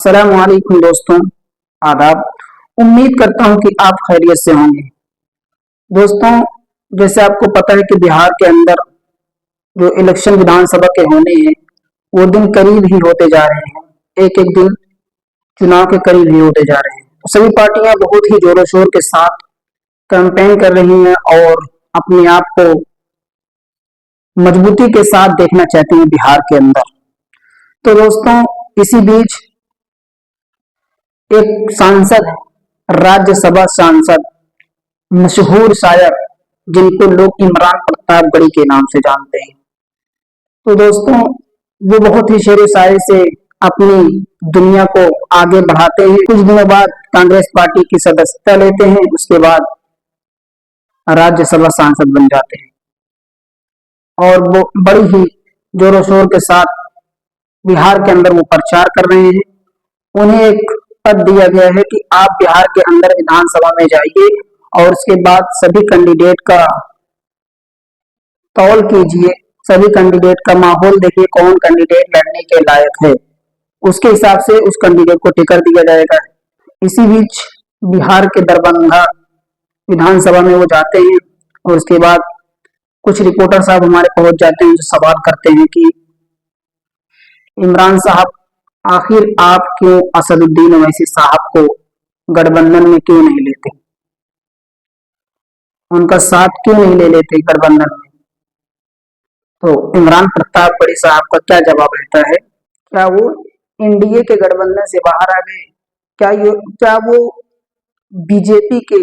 अस्सलामुअलैकुम दोस्तों, आदाब। उम्मीद करता हूं कि आप खैरियत से होंगे। दोस्तों, जैसे आपको पता है कि बिहार के अंदर जो इलेक्शन विधानसभा के होने हैं वो दिन करीब ही होते जा रहे हैं। एक एक दिन चुनाव के करीब ही होते जा रहे हैं, तो सभी पार्टियां बहुत ही जोरों शोर के साथ कैंपेन कर रही हैं और अपने आप को मजबूती के साथ देखना चाहती हैं बिहार के अंदर। तो दोस्तों, इसी बीच एक सांसद है, राज्यसभा सांसद, मशहूर शायर, जिनको लोग इमरान प्रतापगढ़ी के नाम से जानते हैं। तो दोस्तों, वो बहुत ही शेर शायरी से अपनी दुनिया को आगे बढ़ाते हैं। कुछ दिनों बाद कांग्रेस पार्टी की सदस्यता लेते हैं, उसके बाद राज्यसभा सांसद बन जाते हैं और वो बड़ी ही जोरों शोर के साथ बिहार के अंदर वो प्रचार कर रहे हैं। उन्हें एक पद दिया गया है कि आप बिहार के अंदर विधानसभा में जाइए और उसके बाद सभी कैंडिडेट का तौल कीजिए, सभी कैंडिडेट का माहौल देखिए, कौन कैंडिडेट लड़ने के लायक है, उसके हिसाब से उस कैंडिडेट को टिकट दिया जाएगा। इसी बीच बिहार के दरभंगा विधानसभा में वो जाते हैं और उसके बाद कुछ रिपोर्टर साहब हमारे पहुंच जाते हैं, जो सवाल करते हैं कि इमरान साहब, आखिर आप क्यों असदुद्दीन ओवैसी साहब को गठबंधन में क्यों नहीं लेते, उनका साथ क्यों नहीं ले लेते गठबंधन में। तो इमरान प्रतापगढ़ी साहब का क्या जवाब रहता है? क्या वो एनडीए के गठबंधन से बाहर आ गए? क्या वो बीजेपी के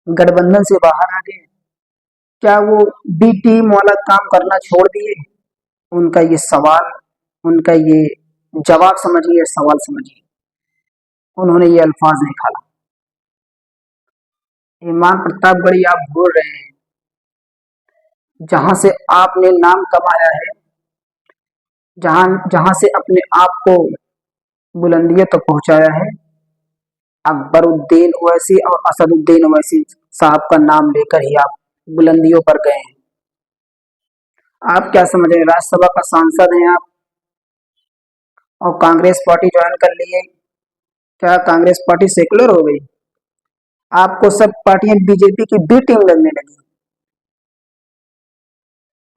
गठबंधन से बाहर आ गए? क्या वो बी टीम वाला काम करना छोड़ दिए? उनका ये सवाल, उनका ये जवाब समझिए, सवाल समझिए, उन्होंने ये अल्फाज निकाला। इमरान प्रतापगढ़ी, आप भूल रहे हैं, जहां से आपने नाम कमाया है, जहां जहां से अपने आप को बुलंदियों तक पहुंचाया है, अकबरुद्दीन ओवैसी और असदुद्दीन ओवैसी साहब का नाम लेकर ही आप बुलंदियों पर गए हैं। आप क्या समझ रहे हैं, राज्यसभा का सांसद हैं आप और कांग्रेस पार्टी ज्वाइन कर लिए? क्या कांग्रेस पार्टी सेकुलर हो गई? आपको सब पार्टियां बीजेपी की बी टीम लगने लगी।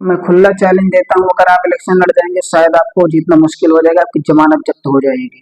मैं खुला चैलेंज देता हूं, अगर आप इलेक्शन लड़ जाएंगे शायद आपको जीतना मुश्किल हो जाएगा, आपकी जमानत जब्त हो जाएगी।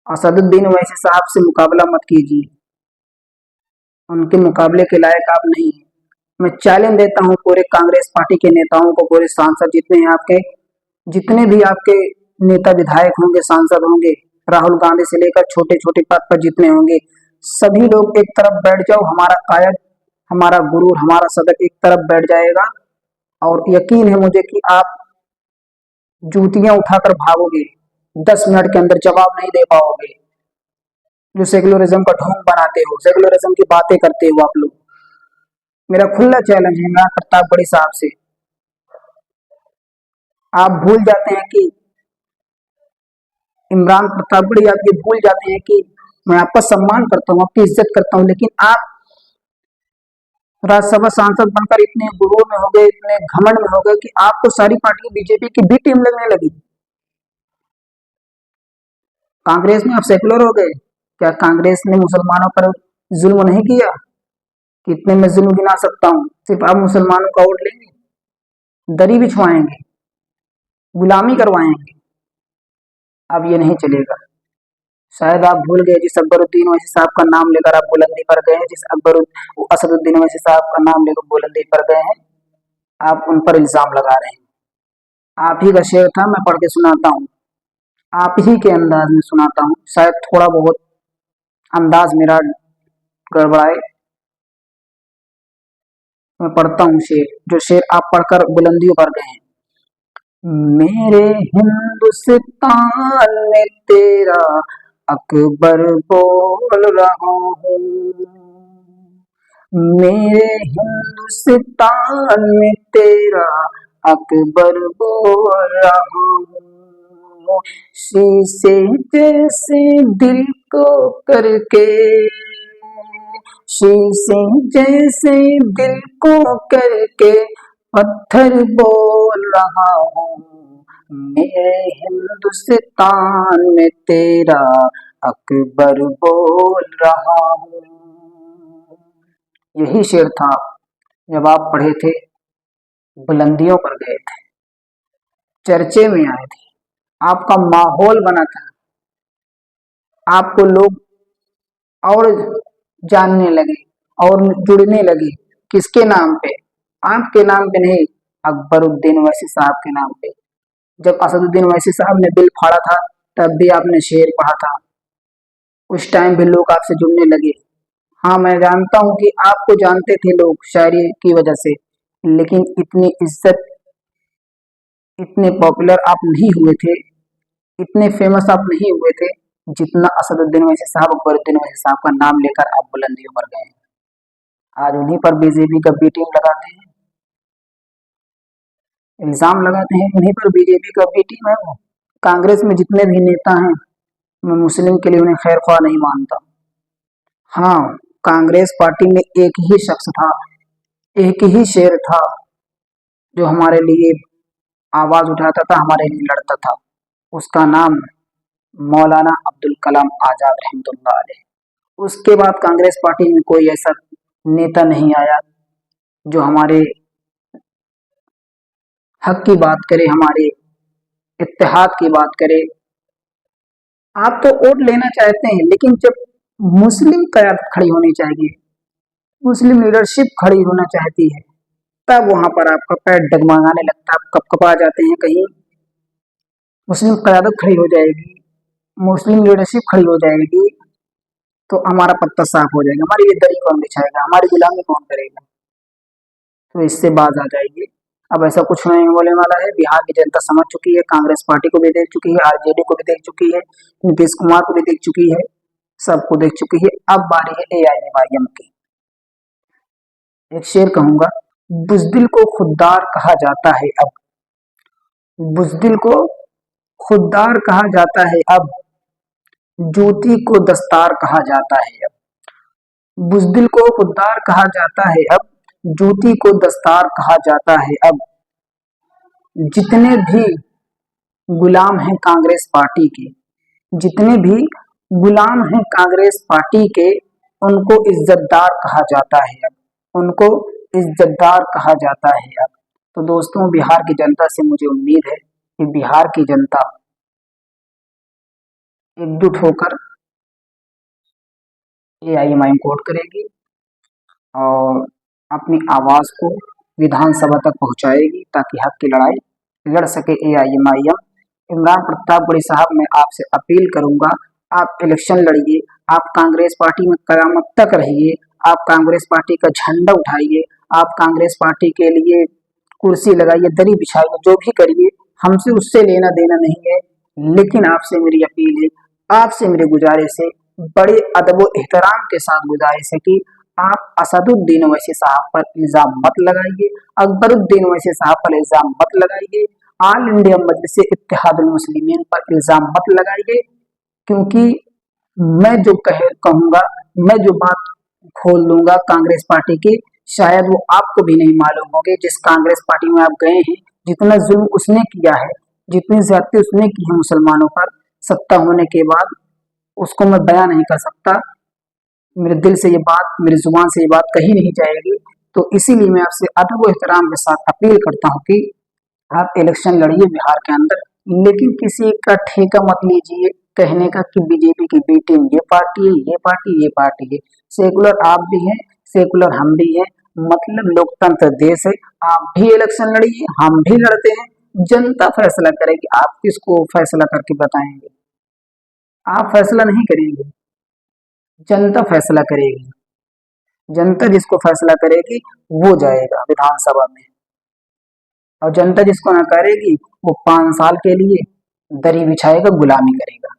असदुद्दीन ओवैसी साहब से मुकाबला मत कीजिए, उनके मुकाबले के लायक आप नहीं है। मैं चैलेंज देता हूं पूरे कांग्रेस पार्टी के नेताओं को, पूरे सांसद जितने हैं आपके, जितने भी आपके नेता विधायक होंगे, सांसद होंगे, राहुल गांधी से लेकर छोटे छोटे पद पर जितने होंगे, सभी लोग एक तरफ बैठ जाओ। हमारा कायद, हमारा गुरूर, हमारा सदर एक तरफ बैठ जाएगा और यकीन है मुझे कि आप जूतियां उठाकर भागोगे, 10 मिनट के अंदर जवाब नहीं दे पाओगे। जो सेकुलरिज्म का ढोंग बनाते हो, सेकुलरिज्म की बातें करते हो आप लोग, मेरा खुला चैलेंज है इमरान प्रतापगढ़ी साहब से। आप भूल जाते हैं कि इमरान प्रतापगढ़ी, आप ये भूल जाते हैं कि मैं आपका सम्मान करता हूं, आपकी इज्जत करता हूं, लेकिन आप राज्यसभा सांसद बनकर इतने गुरूर में हो गए, इतने घमंड में हो गए कि आपको सारी पार्टी बीजेपी की भी टीम लगने लगी। कांग्रेस में आप सेकुलर हो गए। क्या कांग्रेस ने मुसलमानों पर जुल्म नहीं किया? कितने में जुल्म गिना सकता हूं। सिर्फ आप मुसलमानों का वोट लेंगे, दरी बिछवाएंगे, गुलामी करवाएंगे, अब ये नहीं चलेगा। शायद आप भूल गए, जिस अकबरुद्दीन ओवैसी साहब का नाम लेकर आप बुलंदी पर गए हैं, जिस असदुद्दीन ओवैसी साहब का नाम लेकर बुलंदी पर गए हैं, आप उन पर इल्जाम लगा रहे हैं। आप ही का शेर था, मैं पढ़ के सुनाता हूँ, आप ही के अंदाज में सुनाता हूँ, शायद थोड़ा बहुत अंदाज मेरा गड़बड़ाए। मैं पढ़ता हूँ शेर, जो शेर आप पढ़कर बुलंदियों पर गए हैं। मेरे हिंदुस्तान में तेरा अकबर बोल रहा हूँ, मेरे हिंदुस्तान में तेरा अकबर बोल रहा हूँ। शीशे जैसे दिल को करके, शीशे जैसे दिल को करके पत्थर बोल रहा हूँ, मेरे हिंदुस्तान में तेरा अकबर बोल रहा हूँ। यही शेर था जब आप पढ़े थे, बुलंदियों पर गए थे, चर्चे में आए थे, आपका माहौल बना था, आपको लोग और जानने लगे और जुड़ने लगे। किसके नाम पे? आपके नाम पे नहीं, अकबरुद्दीन ओवैसी साहब के नाम पे। जब असदुद्दीन ओवैसी साहब ने बिल फाड़ा था, तब भी आपने शेर पढ़ा था, उस टाइम भी लोग आपसे जुड़ने लगे। हाँ, मैं जानता हूँ कि आपको जानते थे लोग शायरी की वजह से, लेकिन इतनी इज्जत, इतने पॉपुलर आप नहीं हुए थे, इतने फेमस आप नहीं हुए थे जितना असदुद्दीन ओवैसी साहब, अकबरुद्दीन ओवैसी साहब का नाम लेकर आप बुलंदियों पर गए। आज उन्हीं पर बीजेपी का बी टीम लगाते हैं, इल्जाम लगाते हैं, उन्हीं पर बीजेपी का बी टीम है वो। कांग्रेस में जितने भी नेता हैं, मैं मुस्लिम के लिए उन्हें खैर ख्वाह नहीं मानता। हाँ, कांग्रेस पार्टी में एक ही शख्स था, एक ही शेर था जो हमारे लिए आवाज उठाता था, हमारे लिए लड़ता था। उसका नाम मौलाना अब्दुल कलाम आजाद रहमतुल्लाह अलैह। उसके बाद कांग्रेस पार्टी में कोई ऐसा नेता नहीं आया जो हमारे हक की बात करे, हमारे इत्तेहाद की बात करे। आप तो वोट लेना चाहते हैं, लेकिन जब मुस्लिम क़यादत खड़ी होनी चाहिए, मुस्लिम लीडरशिप खड़ी होना चाहती है, तब वहां पर आपका पैर डगमगाने लगता है, आप कपकपा जाते हैं। कहीं मुस्लिम क़यादत खड़ी हो जाएगी, मुस्लिम लीडरशिप खड़ी हो जाएगी, तो हमारा पत्ता साफ हो जाएगा, हमारी ये दरी कौन बिछाएगा, हमारी गुलामी कौन करेगा, तो इससे बाज आ जाएगी। अब ऐसा कुछ नहीं होने वाला है। बिहार की जनता समझ चुकी है, कांग्रेस पार्टी को भी देख चुकी है, आरजेडी को भी देख चुकी है, नीतीश कुमार को भी देख चुकी है, सबको देख चुकी है। अब बारी है एआईएमआईएम की। एक शेर कहूंगा, बुज़दिल को खुददार कहा जाता है अब, बुज़दिल को खुददार कहा जाता है अब, जूती को दस्तार कहा जाता है अब। बुज़दिल को खुददार कहा जाता है अब, जूती को दस्तार कहा जाता है अब। जितने भी गुलाम हैं कांग्रेस पार्टी के, जितने भी गुलाम हैं कांग्रेस पार्टी के, उनको इज्जतदार कहा जाता है अब, उनको इज्जतदार कहा जाता है अब। तो दोस्तों, बिहार की जनता से मुझे उम्मीद है कि बिहार की जनता एकजुट होकर एआईएमआईएम को वोट करेगी और अपनी आवाज को विधानसभा तक पहुंचाएगी, ताकि हक की लड़ाई लड़ सके एआईएमआईएम। इमरान प्रतापगढ़ी साहब, मैं आपसे अपील करूंगा, आप इलेक्शन लड़िए, आप कांग्रेस पार्टी में कयामत तक रहिए, आप कांग्रेस पार्टी का झंडा उठाइए, आप कांग्रेस पार्टी के लिए कुर्सी लगाइए, दरी बिछाइए, जो भी करिए, हमसे उससे लेना देना नहीं है। लेकिन आपसे मेरी अपील है, आपसे मेरी गुजारिश है, बड़े अदब व एहतराम के साथ गुजारिश है कि आप असदुद्दीन ओवैसी साहब पर इल्जाम मत लगाइए, अकबरुद्दीन ओवैसी साहब पर इल्जाम मत लगाइए, ऑल इंडिया मजलिस इत्तेहादुल मुस्लिमीन पर इल्जाम मत लगाइए। क्योंकि मैं जो कहूंगा, मैं जो बात खोल दूंगा कांग्रेस पार्टी की, शायद वो आपको भी नहीं मालूम होगी। जिस कांग्रेस पार्टी में आप गए हैं, जितना जुल्म उसने किया है, जितनी ज्यादती उसने की है मुसलमानों पर, सत्ता होने के बाद उसको मैं बयां नहीं कर सकता। मेरे दिल से ये बात, मेरी जुबान से ये बात कही नहीं जाएगी। तो इसीलिए मैं आपसे अदब व एहतराम के साथ अपील करता हूँ कि आप इलेक्शन लड़िए बिहार के अंदर, लेकिन किसी का ठेका मत लीजिए कहने का कि बीजेपी की बी टीम ये पार्टी है, ये पार्टी, ये पार्टी है। सेकुलर आप भी हैं, सेकुलर हम भी हैं, मतलब लोकतंत्र देश है। आप भी इलेक्शन लड़िए, हम भी लड़ते हैं, जनता फैसला करेगी। आप किसको फैसला करके बताएंगे? आप फैसला नहीं करेंगे, जनता फैसला करेगी। जनता जिसको फैसला करेगी वो जाएगा विधानसभा में, और जनता जिसको ना करेगी वो 5 साल के लिए दरी बिछाएगा, गुलामी करेगा।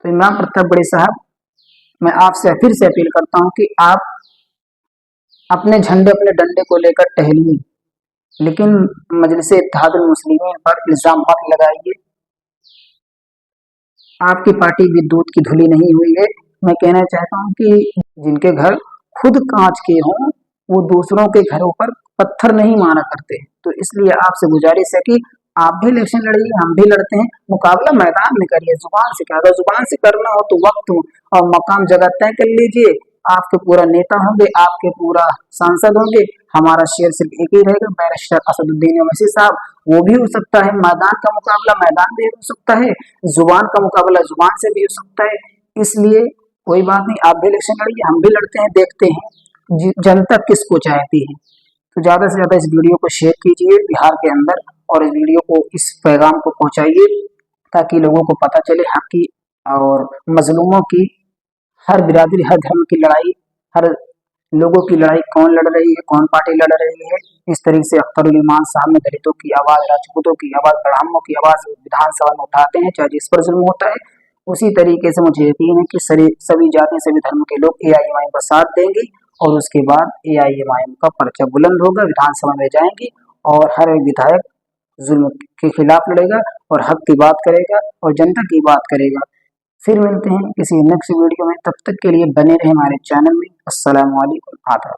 तो इमरान प्रतापगढ़ी साहब, मैं आपसे फिर से अपील करता हूं कि आप अपने झंडे, अपने डंडे को लेकर टहलिए, लेकिन मजलिस इत्तेहादुल मुस्लिमीन पर इल्जाम मत लगाइए। आपकी पार्टी भी दूध की धुली नहीं हुई है। मैं कहना चाहता हूं कि जिनके घर खुद कांच के हों, वो दूसरों के घरों पर पत्थर नहीं मारा करते। तो इसलिए आपसे गुजारिश है कि आप भी इलेक्शन लड़िए, हम भी लड़ते हैं, मुकाबला मैदान में करिए, जुबान से क्या, अगर जुबान से करना हो तो वक्त हो और मकाम जगह तय कर लीजिए। आपके पूरा नेता होंगे, आपके पूरा सांसद होंगे, हमारा शेर सिर्फ एक ही रहेगा, बैरिस्टर असदुद्दीन ओवैसी साहब। वो भी हो सकता है, मैदान का मुकाबला मैदान में हो सकता है, जुबान का मुकाबला जुबान से भी हो सकता है। इसलिए कोई बात नहीं, आप भी इलेक्शन लड़िए, हम भी लड़ते हैं, देखते हैं जनता किसको चाहती है। तो ज्यादा से ज्यादा इस वीडियो को शेयर कीजिए बिहार के अंदर, और इस वीडियो को, इस पैगाम को पहुंचाइए, ताकि लोगों को पता चले हक की और मजलूमों की, हर बिरादरी हर धर्म की लड़ाई, हर लोगों की लड़ाई कौन लड़ रही है, कौन पार्टी लड़ रही है। इस तरीके से अख्तरुल इमान साहब ने दलितों की आवाज, राजपूतों की आवाज, ब्राह्मणों की आवाज विधानसभा में उठाते हैं, चाहे जिस पर जुल्म होता है। उसी तरीके से मुझे यकीन है कि सभी जाति सभी धर्म के लोग एआईएमआईएम का साथ देंगे, और उसके बाद एआईएमआईएम का पर्चा बुलंद होगा, विधानसभा में जाएंगे, और हर एक विधायक जुल्म के खिलाफ लड़ेगा और हक की बात करेगा और जनता की बात करेगा। फिर मिलते हैं किसी नेक्स्ट वीडियो में, तब तक के लिए बने रहे हमारे चैनल में। अस्सलाम वालेकुम, आदाब।